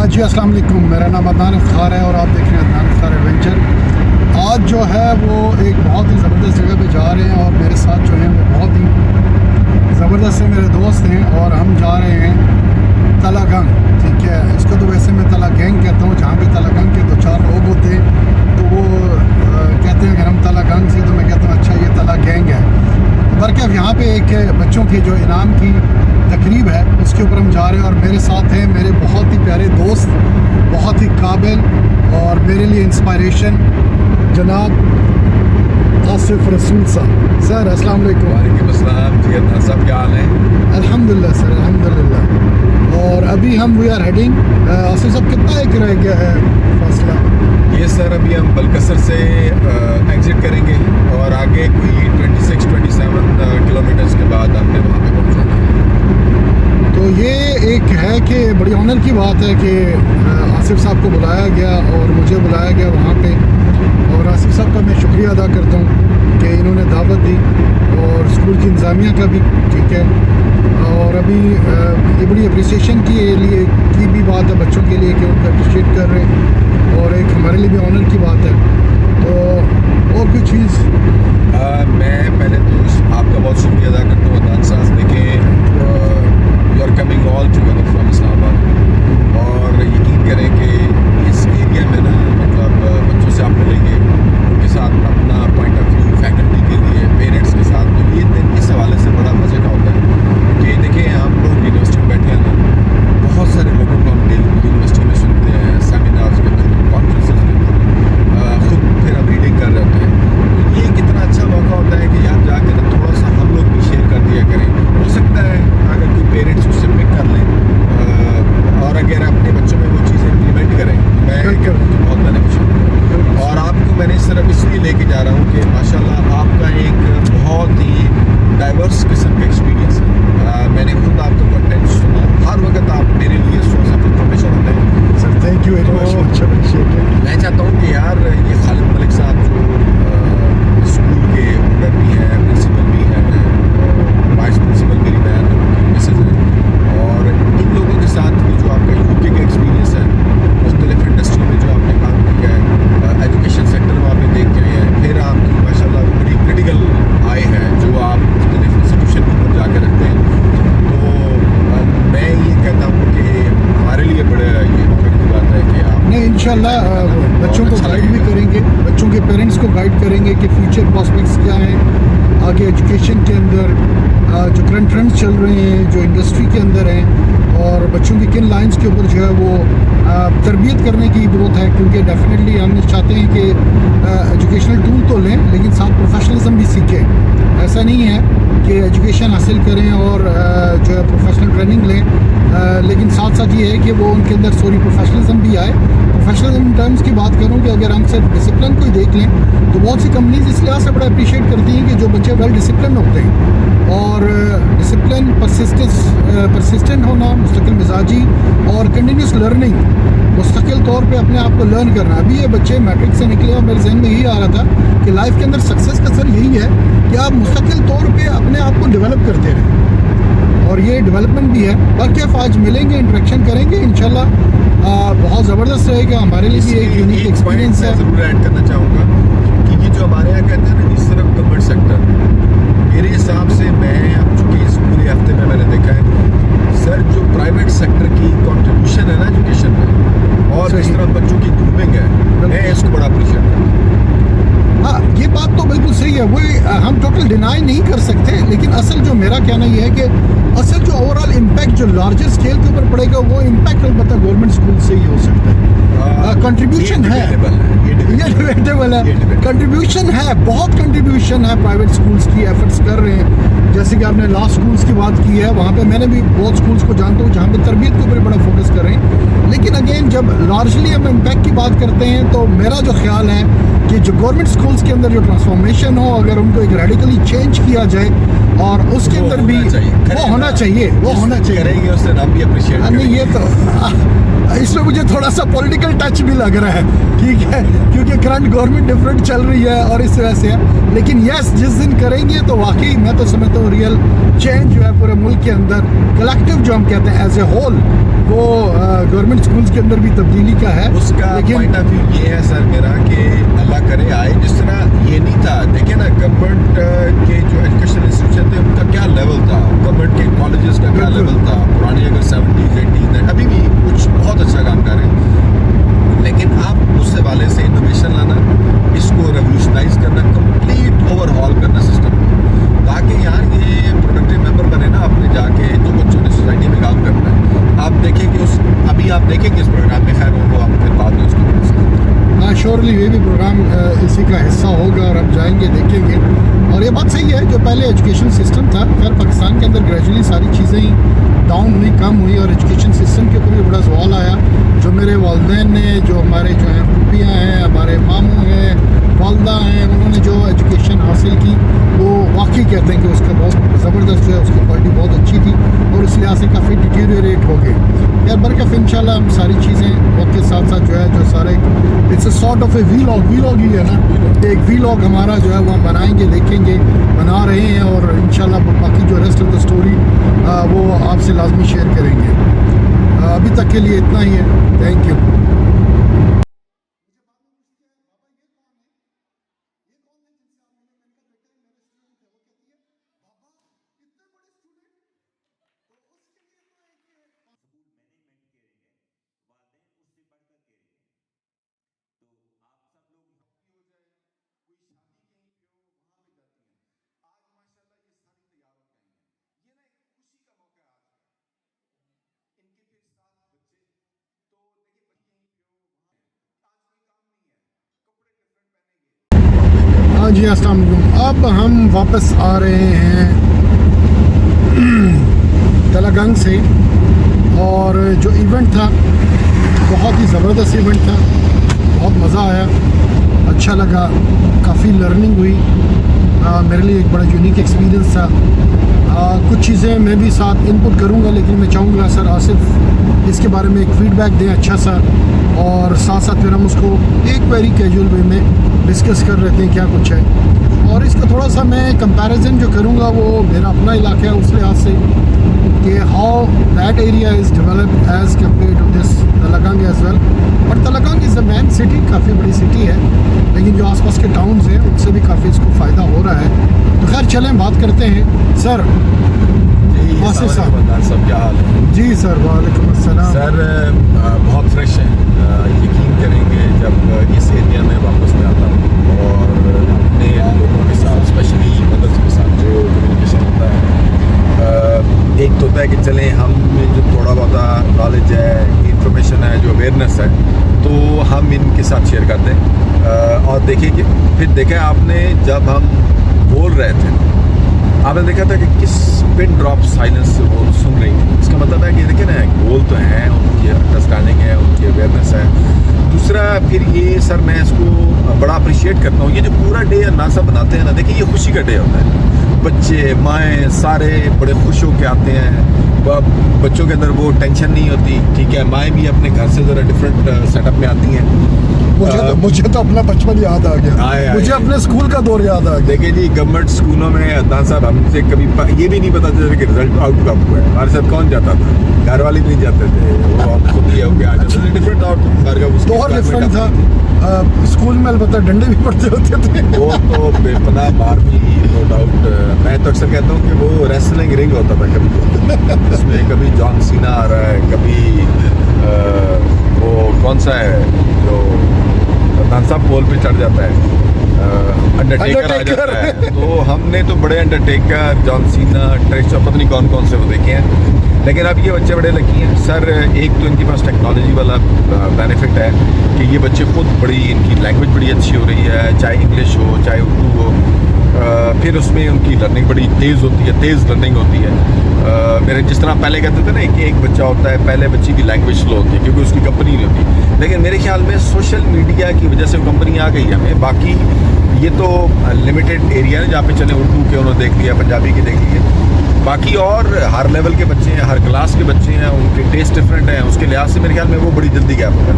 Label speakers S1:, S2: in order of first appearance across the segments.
S1: जी अस्सलाम वालेकुम, मेरा नाम अदनान इफ्तार है और आप देख रहे हैं अदनान इफ्तार एडवेंचर। आज जो है वो एक बहुत ही ज़बरदस्त जगह पे जा रहे हैं और मेरे साथ जो हैं वो बहुत ही ज़बरदस्त से मेरे दोस्त हैं और हम जा रहे हैं तलागंग। ठीक है, इसको तो वैसे मैं तलागंग कहता हूँ, जहाँ पे तलागंग के 2-4 लोग होते हैं तो वो कहते हैं अगर हम तलागंग से, तो मैं कहता हूँ अच्छा ये तलागंग है। बल्कि यहाँ पे एक बच्चों के जो इनाम की तकरीब है उसके ऊपर हम जा रहे हैं और मेरे साथ हैं मेरे बहुत ही प्यारे दोस्त, बहुत ही काबिल और मेरे लिए इंस्पायरेशन जनाब आसिफ रसूल साहब। सर अस्सलाम वालेकुम।
S2: वालेकुम अस्सलाम जी, अदनान साहब क्या हाल है?
S1: अल्हम्दुलिल्लाह सर, अल्हम्दुलिल्लाह। और अभी हम वी आर हेडिंग, आसिफ साहब कितना एक रह गया है फासला?
S2: ये सर अभी हम बलकसर से एग्जिट करेंगे और आगे कोई 26-27 किलोमीटर्स के बाद हमने वहाँ पे पहुँचाना है।
S1: तो ये एक है कि बड़ी ऑनर की बात है कि आसिफ साहब को बुलाया गया और मुझे बुलाया गया वहाँ पे, और आसिफ साहब का मैं शुक्रिया अदा करता हूँ कि इन्होंने दावत दी और स्कूल की इंतज़ामिया का भी। ठीक है, और अभी ये बड़ी अप्रिसिएशन की भी बात है बच्चों के लिए कि उनको अप्रिशिएट कर रहे हैं और एक हमारे लिए भी ऑनर की बात है। तो और कोई चीज़
S2: मैं पहले तो आपका बहुत शुक्रिया अदा करता हूँ अदनान साहब। देखें you are coming all together from Islamabad और यकीन करें कि इस एरिया में ना मतलब बच्चों से आप मिलेंगे, उनके साथ अपना पॉइंट ऑफ व्यू, फैकल्टी के लिए, पेरेंट्स के साथ, तो ये दिन इस हवाले से बड़ा मज़े का होता है कि देखें हम लोग यूनिवर्सिटी में बैठे हैं ना, बहुत सारे लोगों को हम यूनिवर्सिटी में सुनते हैं, सेमिनार्स के थ्रू, कॉन्फ्रेंसेस के थ्रू, खुद फिर हम रीडिंग कर रहे होते हैं। तो ये कितना अच्छा मौका होता है कि आप जाकर ना थोड़ा सा हम लोग भी शेयर कर दिया करें। हो सकता है अगर कोई पेरेंट्स उससे पिक कर लें और अगर अपने बच्चों में वो चीज़ें इम्प्लीमेंट करें तो मैं बहुत बेनिफिशियल है। और आपको मैंने सिर्फ इसलिए लेके जा रहा हूँ कि माशाल्लाह आपका एक बहुत ही डाइवर्स किस्म का एक्सपीरियंस है। मैंने खुद आपका कंटेंट सुना, हर वक्त आप मेरे लिए सोर्स ऑफ इंफॉर्मेशन होते हैं।
S1: Sir thank you very much, much appreciated.
S2: मैं चाहता हूँ कि यार ये खालिद मलिक साहब जो स्कूल के ओनर भी हैं, प्रिंसिपल भी हैं, वाइस प्रिंसिपल मेरी बहन है, उनकी मिसेज है, और इन लोगों के साथ भी जो आपका यूके का एक्सपीरियंस है, मुख्तलिफ इंडस्ट्री में जो आपने काम किया है, एजुकेशन सेक्टर में आपने देख के हैं, फिर आपकी माशाल्लाह बड़ी क्रिटिकल आय है जो आप मुख्तलिफ इंस्टीट्यूशन के ऊपर जाकर रखते हैं। तो मैं ये कहता हूँ कि हमारे लिए बड़े ये ऑनर की बात है कि आप
S1: नहीं इंशाल्लाह बच्चों को गाइड भी करेंगे, बच्चों के पेरेंट्स को गाइड करेंगे कि फ्यूचर प्रॉस्पेक्ट्स क्या हैं आगे एजुकेशन के अंदर, जो करंट ट्रेंड्स चल रहे हैं, जो इंडस्ट्री के अंदर हैं, और बच्चों की किन लाइंस के ऊपर जो है वो तरबियत करने की ज़रूरत है। क्योंकि डेफिनेटली हम चाहते हैं कि एजुकेशनल टूल तो लें लेकिन साथ प्रोफेशनलिज्म भी सीखें। ऐसा नहीं है कि एजुकेशन हासिल करें और जो है प्रोफेशनल ट्रेनिंग लें, लेकिन साथ साथ ये है कि वो उनके अंदर सॉरी प्रोफेशनलिज्म भी आए। प्रोफेशनलिज्म टर्म्स की बात करूँ कि अगर हम सिर्फ डिसिप्लिन को ही देख लें तो बहुत सी कंपनीज इस लिहाज से बड़ा अप्रिशिएट करती हैं कि जो बच्चे वेल डिसिप्लिन होते हैं, और डिसिप्लिन, परसिस्टेंट होना, मुस्तकिल मिजाजी और कंटिन्यूस लर्निंग, मुस्तकिल तौर पे अपने आप को लर्न करना। अभी ये बच्चे मैट्रिक से निकले और मेरे जहन में यही आ रहा था कि लाइफ के अंदर सक्सेस का सर यही है कि आप मुस्तकिल तौर पे अपने आप को डेवलप करते रहें, और ये डेवलपमेंट भी है। बाकी आज मिलेंगे, इंटरेक्शन करेंगे इंशाल्लाह, बहुत ज़बरदस्त रहेगा। हमारे लिए भी एक यूनिक एक्सपीरियंस है।
S2: ज़रूर ऐड करना चाहूँगा कि ये जो हमारे यहाँ कहते हैं ना कि सिर्फ गवर्नमेंट सेक्टर, मेरे हिसाब से मैं अब चूँकि इस पूरे हफ्ते में मैंने देखा है सर जो प्राइवेट सेक्टर की कंट्रीब्यूशन है ना एजुकेशन में, और जिस तरह बच्चों की ग्रूमिंग है, मैं इसको बड़ा अप्रिशिएट करता हूँ।
S1: हाँ ये बात तो बिल्कुल सही है, वही हम टोटल डिनाई नहीं कर सकते, लेकिन असल जो मेरा कहना ये है कि असल जो ओवरऑल इम्पैक्ट जो लार्जर स्केल के ऊपर पड़ेगा वो इम्पैक्ट अलबत्ता गवर्नमेंट स्कूल से ही हो सकता है। कंट्रीब्यूशन है, ये डिबेटेबल है, कंट्रीब्यूशन है, बहुत कंट्रीब्यूशन है। प्राइवेट स्कूल्स की एफर्ट्स कर रहे हैं, जैसे कि आपने लॉ स्कूल्स की बात की है, वहाँ पे मैंने भी बहुत स्कूल्स को जानता हूँ जहाँ पे तरबियत के ऊपर बड़ा फोकस कर रहे हैं। लेकिन अगेन जब लार्जली हम इम्पैक्ट की बात करते हैं तो मेरा जो ख्याल है कि जो गवर्नमेंट स्कूल्स के अंदर जो ट्रांसफॉर्मेशन हो, अगर उनको एक रेडिकली चेंज किया जाए और उसके अंदर भी वो होना चाहिए, वो होना चाहिए,
S2: करेंगे उससे हम भी अप्रिशिएट
S1: नहीं ये तो इसमें मुझे थोड़ा सा पॉलिटिकल टच भी लग रहा है, ठीक है, क्योंकि करंट गवर्नमेंट डिफरेंट चल रही है और इस वजह से है। लेकिन यस, जिस दिन करेंगे तो वाकई मैं तो समझता हूँ रियल चेंज जो है पूरे मुल्क के अंदर, कलेक्टिव जो हम कहते हैं एज ए होल, वो गवर्नमेंट स्कूल्स के अंदर भी तब्दीली का है।
S2: उसका पॉइंट ऑफ व्यू ये है सर मेरा कि अल्लाह करे आए, जिस तरह ये नहीं था, देखिए ना गवर्नमेंट के जो एजुकेशन इंस्टीट्यूशन थे उनका क्या लेवल था, गवर्नमेंट के कॉलेजेस का क्या लेवल था, पुरानी अगर 70s 80s अभी भी कुछ बहुत अच्छा काम कर रहे हैं, लेकिन आप उस वाले से इनोवेशन लाना, इसको रेवोल्यूशनाइज करना, कंप्लीट ओवरहॉल करना सिस्टम, ताकि यार ये प्रोडक्टिव मेंबर बने ना अपने जाके, जो बच्चों ने सोसाइटी में काम करना है। आप देखेंगे अभी आप देखेंगे इस प्रोग्राम में, खैर वो आप फिर बाद में उसको,
S1: हाँ श्योरली ये भी प्रोग्राम इसी का हिस्सा होगा और हम जाएंगे देखेंगे। और ये बात सही है, जो पहले एजुकेशन सिस्टम था, खैर पाकिस्तान के अंदर ग्रेजुअली सारी चीज़ें ही डाउन हुई, कम हुई, और एजुकेशन सिस्टम के ऊपर भी बड़ा सवाल आया। जो मेरे वालिदैन ने, जो हमारे जो हैं फूफियाँ हैं, हमारे मामू हैं, वालदा हैं, उन्होंने जो एजुकेशन हासिल की वो वाकई कहते हैं कि उसका बहुत ज़बरदस्त जो है उसकी क्वालिटी बहुत अच्छी थी और उस लिहाज से काफ़ी डिटीरियरेट हो गई। यार बरकत इंशाल्लाह हम सारी चीज़ें वक्त के साथ साथ जो है जो सारे it's a sort of a vlog ही है ना, एक वीलॉग हमारा जो है वो हम बनाएंगे, देखेंगे, बना रहे हैं, और इंशाल्लाह बाकी जो रेस्ट ऑफ द स्टोरी वो आपसे लाजमी शेयर करेंगे। अभी तक के लिए इतना ही है, थैंक यू। हाँ जी, अस्सलाम वालेकुम। अब हम वापस आ रहे हैं तलागंग से, और जो इवेंट था बहुत ही ज़बरदस्त इवेंट था, बहुत मज़ा आया, अच्छा लगा, काफ़ी लर्निंग हुई, मेरे लिए एक बड़ा यूनिक एक्सपीरियंस था। कुछ चीज़ें मैं भी साथ इनपुट करूँगा, लेकिन मैं चाहूँगा सर आसिफ इसके बारे में एक फ़ीडबैक दें अच्छा सा, और साथ साथ फिर हम उसको एक वेरी कैजुअल वे में डिस्कस कर रहे थे क्या कुछ है। और इसका थोड़ा सा मैं कंपैरिजन जो करूँगा वो मेरा अपना इलाका है उस लिहाज से कि how that area is developed as compare to this Talagang as well. But Talagang is a main city, काफ़ी बड़ी सिटी है, लेकिन जो आसपास के टाउन्स हैं उनसे भी काफ़ी इसको फ़ायदा हो रहा है। तो खैर चलें बात करते हैं। सर आसिफ
S2: सब क्या हाल है?
S1: जी सर, वालेकुम अस्सलाम।
S2: सर बहुत फ्रेश है, यकीन करेंगे जब इस एरिया में वापस में आता हूँ और अपने लोगों के साथ, स्पेशली मदर्स के साथ जो कम्युनिकेशन होता है, एक तो होता है कि चलें हम में जो थोड़ा बहुत नॉलेज है, इंफॉर्मेशन है, जो अवेयरनेस है, तो हम इनके साथ शेयर करते हैं। और देखिए कि फिर देखा आपने जब हम बोल रहे थे, आपने देखा था कि किस पिन ड्रॉप साइलेंस से वो सुन रही है। इसका मतलब है कि देखिए ना, गोल तो है, उनकी अंडरस्टैंडिंग है, उनकी अवेयरनेस है। दूसरा फिर ये सर मैं इसको बड़ा अप्रिशिएट करता हूँ, ये जो पूरा डे नासा बनाते हैं ना, देखिए ये खुशी का डे होता है, बच्चे माएँ सारे बड़े खुश होकर आते हैं, बच्चों के अंदर वो टेंशन नहीं होती, ठीक है, माएँ भी अपने घर से ज़रा डिफरेंट सेटअप में आती हैं।
S1: मुझे तो अपना बचपन याद आ गया, मुझे अपने स्कूल का दौर याद आ गया।
S2: देखिए जी, गवर्नमेंट स्कूलों में अदनान साहब हमसे कभी ये भी नहीं पता चलता कि रिजल्ट आउट कब हुआ है, हमारे साथ कौन जाता था, घर वाले भी नहीं जाते थे, वो हम खुद ही होके आ जाते थे। डिफरेंट
S1: दौर डिफरेंट था। स्कूल में अलबत्ता डंडे भी पड़ते होते थे,
S2: वो तो बेपनाह मार भी, नो डाउट। मैं तो अक्सर कहता हूँ कि वो रेसलिंग रिंग होता था कभी, इसमें कभी जॉन सीना आ रहा है, कभी वो कौन सा है जो नानसा पोल पे चढ़ जाता है, अंडरटेकर आ जाता है। तो हमने तो बड़े अंडरटेकर, जॉन सीना, ट्रेक्स, पता नहीं कौन कौन से वो देखे हैं, लेकिन अब ये बच्चे बड़े लकी हैं सर। एक तो इनके पास टेक्नोलॉजी वाला बेनिफिट है कि ये बच्चे खुद बड़ी, इनकी लैंग्वेज बड़ी अच्छी हो रही है, चाहे इंग्लिश हो चाहे उर्दू हो, फिर उसमें उनकी लर्निंग बड़ी तेज़ होती है, तेज़ लर्निंग होती है। मेरे जिस तरह पहले कहते थे ना कि एक बच्चा होता है, पहले बच्चे की लैंग्वेज स्लो होती है क्योंकि उसकी कंपनी नहीं होती, लेकिन मेरे ख्याल में सोशल मीडिया की वजह से वो कंपनी आ गई हमें। बाकी ये तो लिमिटेड एरिया है जहाँ पे चले, उर्दू के उन्होंने देख लिया, पंजाबी की देख लिया, बाकी और हर लेवल के बच्चे हैं, हर क्लास के बच्चे हैं, उनके टेस्ट डिफरेंट हैं, उसके लिहाज से मेरे ख्याल में वो बड़ी जल्दी गैप होगा।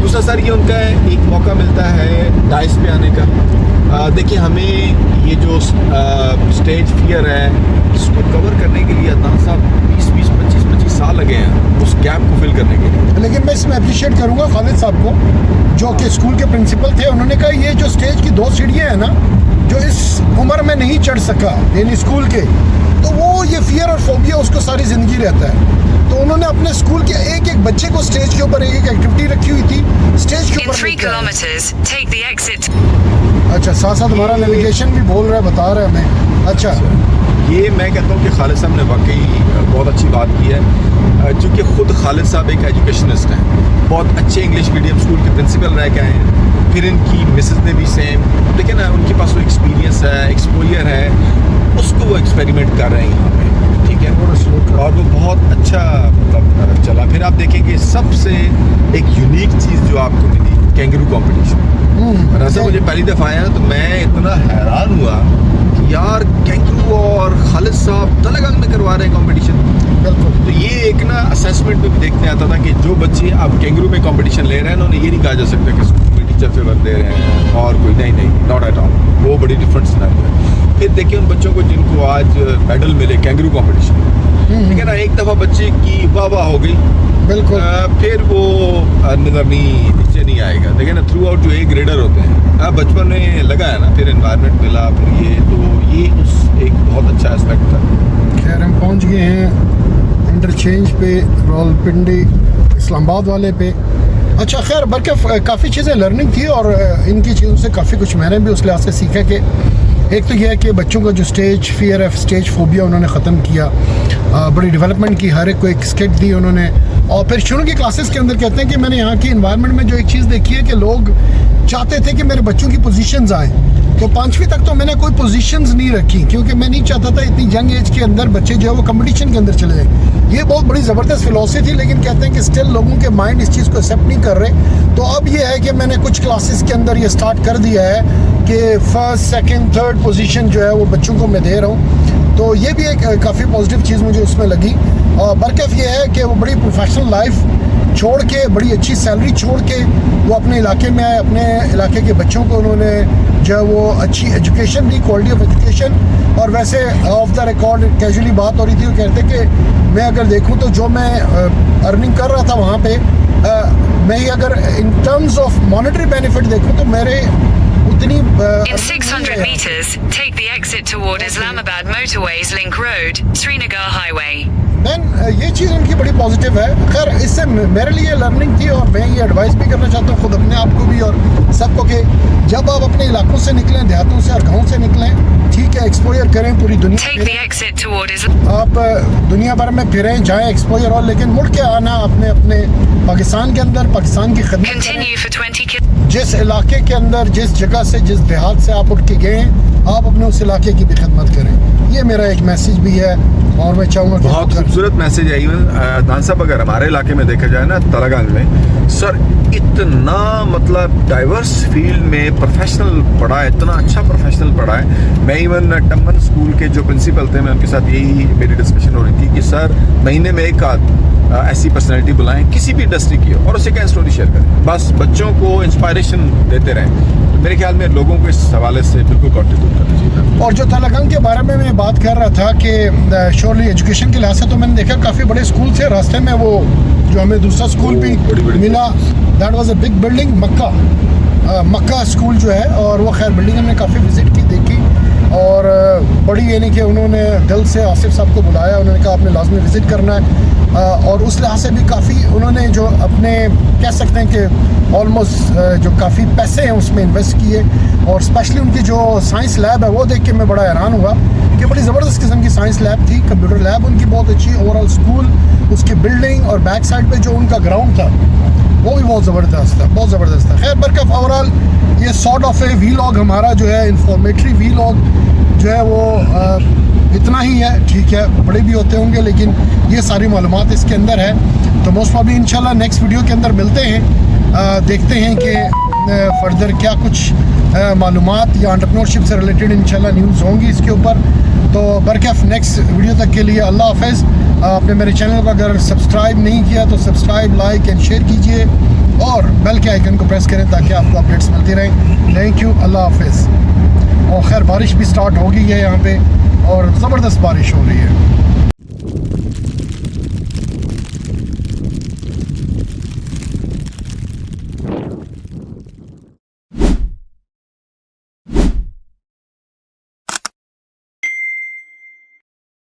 S2: दूसरा सर ये उनका एक मौका मिलता है डाइस पे आने का। देखिए हमें ये जो स्टेज फियर है इसको कवर करने के लिए अदनान साहब 20-25 साल लगे हैं उस गैप को फिल करने के लिए।
S1: लेकिन मैं इसमें अप्रिशिएट करूंगा खालिद साहब को, जो कि स्कूल के प्रिंसिपल थे। उन्होंने कहा ये जो स्टेज की 2 सीढ़ियाँ हैं ना, जो इस उम्र में नहीं चढ़ सका यानी स्कूल के, तो वो ये फियर और फोबिया उसको सारी ज़िंदगी रहता है। तो उन्होंने अपने स्कूल के एक बच्चे को स्टेज के ऊपर एक एक्टिविटी रखी हुई थी, स्टेज के ऊपर।
S3: 3 kilometers, take the exit.
S1: अच्छा, साथ साथ हमारा नेविगेशन भी बोल रहा है, बता रहा है हमें। अच्छा,
S2: ये मैं कहता हूँ कि खालिद साहब ने वाकई बहुत अच्छी बात की है, चूँकि ख़ुद खालिद साहब एक एजुकेशनिस्ट हैं, बहुत अच्छे इंग्लिश मीडियम स्कूल के प्रिंसिपल रह के आए हैं, फिर इनकी मिसेस ने भी सेम, लेकिन ना उनके पास वो एक्सपीरियंस है, एक्सपोजर है, उसको वो एक्सपेरिमेंट कर रहे हैं यहाँ पे, ठीक है। और वो बहुत अच्छा मतलब चला। फिर आप देखेंगे सबसे एक यूनिक चीज़ जो आपको मिली, कैंगरू कॉम्पिटिशन। रज़ा मुझे पहली दफ़ा आया तो मैं इतना हैरान हुआ कि यार कैंगरू और खालिद साहब तलगंग में करवा रहे हैं कॉम्पिटिशन।
S1: बिल्कुल।
S2: तो ये एक ना असेसमेंट में भी देखने आता था कि जो बच्चे अब कैंगरू में कंपटीशन ले रहे हैं उन्होंने ये नहीं कहा जा सकता कि स्कूल में टीचर फेवर दे रहे हैं और कोई नहीं, नॉट एट ऑल, वो बड़ी डिफरेंट सिनेरियो है। फिर देखिए उन बच्चों को जिनको आज मेडल मिले कैंगरू कॉम्पिटिशन, ठीक है ना, एक दफ़ा बच्चे की वाह हो गई,
S1: बिल्कुल,
S2: फिर वो नज़र नीचे नहीं आएगा। देखिए ना थ्रू आउट जो एक ग्रेडर होते हैं, बचपन में लगा है ना, फिर एनवायरनमेंट मिला, फिर ये उस एक बहुत अच्छा एस्पेक्ट था।
S1: खैर हम पहुंच गए हैं इंटरचेंज पे, रावलपिंडी इस्लामाबाद वाले पे। अच्छा, खैर बल्कि काफ़ी चीज़ें लर्निंग थी और इनकी चीज़ों से काफ़ी कुछ मैंने भी उस लिहाज से सीखा कि एक तो यह है कि बच्चों का जो स्टेज फियर है, स्टेज फोबिया उन्होंने ख़त्म किया, बड़ी डेवलपमेंट की, हर एक को एक स्किट दी उन्होंने। और फिर शुरू की क्लासेस के अंदर कहते हैं कि मैंने यहाँ की इन्वायरमेंट में जो एक चीज़ देखी है कि लोग चाहते थे कि मेरे बच्चों की पोजीशंस आए, तो 5वीं तक तो मैंने कोई पोजीशंस नहीं रखी, क्योंकि मैं नहीं चाहता था इतनी यंग एज के अंदर बच्चे जो है वो कंपटीशन के अंदर चले जाए। ये बहुत बड़ी ज़बरदस्त फिलॉसफी थी, लेकिन कहते हैं कि स्टिल लोगों के माइंड इस चीज़ को एक्सेप्ट नहीं कर रहे। तो अब ये है कि मैंने कुछ क्लासेस के अंदर ये स्टार्ट कर दिया है कि फर्स्ट, सेकेंड, थर्ड पोजीशन जो है वो बच्चों को मैं दे रहा हूँ। तो ये भी एक काफ़ी पॉजिटिव चीज़ मुझे उसमें लगी। और बरकत ये है कि वो बड़ी प्रोफेशनल लाइफ छोड़ के, बड़ी अच्छी सैलरी छोड़ के वो अपने इलाके में आए, अपने इलाके के बच्चों को उन्होंने जो है वो अच्छी education the, quality of education. और वैसे ऑफ द रिकॉर्ड कैजुअली बात हो रही थी, वो कहते कि मैं अगर देखूं तो जो मैं अर्निंग कर रहा था वहाँ पे, मैं अगर in terms of monetary benefit देखूं तो मेरे उतनी
S3: In 600 meters, take the exit toward Islamabad Motorways Link Road, Srinagar Highway.
S1: Then ये चीज़ उनकी बड़ी पॉजिटिव है। खैर इससे मेरे लिए लर्निंग थी और मैं ये एडवाइस भी करना चाहता हूँ खुद अपने आप को भी और सबको कि जब आप अपने इलाकों से निकलें, देहातों से और गाँव से निकलें, ठीक है, एक्सपोजर करें पूरी दुनिया।
S3: Take the exit toward
S1: आप दुनिया भर में फिरें, जाएं, एक्सपोजर हो, लेकिन मुड़ के आना अपने पाकिस्तान के अंदर, पाकिस्तान की खिदमत करें।
S3: Continue for 20
S1: जिस इलाके के अंदर, जिस जगह से, जिस देहात से आप उठ के गए, आप अपने उस इलाके की भी खिदमत करें। ये मेरा एक मैसेज भी है और मैं चाहूँगा कि
S2: बहुत खूबसूरत मैसेज है। इवन अदनान साहब अगर हमारे इलाके में देखा जाए ना, तलगंग में सर इतना मतलब डाइवर्स फील्ड में प्रोफेशनल पढ़ा है, इतना अच्छा प्रोफेशनल पढ़ा है। मैं इवन टम्बन स्कूल के जो प्रिंसिपल थे, मैं उनके साथ यही मेरी डिस्कशन हो रही थी कि सर महीने में एक आध ऐसी पर्सनैलिटी बुलाएं किसी भी इंडस्ट्री की और उससे क्या स्टोरी शेयर करें, बस बच्चों को इंस्पायरेशन देते रहें। मेरे ख्याल में लोगों को इस हवाले से बिल्कुल कॉन्ट्रीब्यूट करना चाहिए।
S1: और जो तलगंग के बारे में मैं बात कर रहा था कि श्योरली एजुकेशन के लिहाज से तो मैंने देखा काफ़ी बड़े स्कूल थे। रास्ते में वो जो हमें दूसरा स्कूल भी मिला, that was a big building, Mecca school जो है, और वो खैर बिल्डिंग हमने काफ़ी विजिट की, देखी, और बड़ी यानी कि उन्होंने दिल से आसिफ साहब को बुलाया, उन्होंने कहा आपने लाजमी विज़िट करना है। और उस लिहाज से भी काफ़ी उन्होंने जो अपने कह सकते हैं कि ऑलमोस्ट जो काफ़ी पैसे हैं उसमें इन्वेस्ट किए। और स्पेशली उनकी जो साइंस लैब है वो देख के मैं बड़ा हैरान हुआ कि बड़ी ज़बरदस्त किस्म की साइंस लैब थी। कंप्यूटर लैब उनकी बहुत अच्छी, ओवरऑल स्कूल, उसकी बिल्डिंग और बैक साइड पे जो उनका ग्राउंड था वो भी बहुत ज़बरदस्त था, बहुत ज़बरदस्त था। खैर बरकत ओवरऑल ये सॉर्ट ऑफ ए वीलॉग हमारा जो है, इंफॉर्मेटरी वीलॉग जो है वो इतना ही है, ठीक है, बड़े भी होते होंगे लेकिन ये सारी मालूमात इसके अंदर है। तो मोस्ट प्रॉब्ली इंशाल्लाह नेक्स्ट वीडियो के अंदर मिलते हैं, देखते हैं कि फर्दर क्या कुछ मालूमात या एंटरप्रेन्योरशिप से रिलेटेड इंशाल्लाह न्यूज़ होंगी इसके ऊपर। तो बरकफ नेक्स्ट वीडियो तक के लिए अल्लाह हाफ़िज़। आपने मेरे चैनल को अगर सब्सक्राइब नहीं किया तो सब्सक्राइब, लाइक एंड शेयर कीजिए और बेल के आइकन को प्रेस करें ताकि आपको अपडेट्स मिलती रहें। थैंक यू, अल्लाह हाफ़िज़। और खैर बारिश भी स्टार्ट हो गई है यहाँ पे और ज़बरदस्त बारिश हो रही है।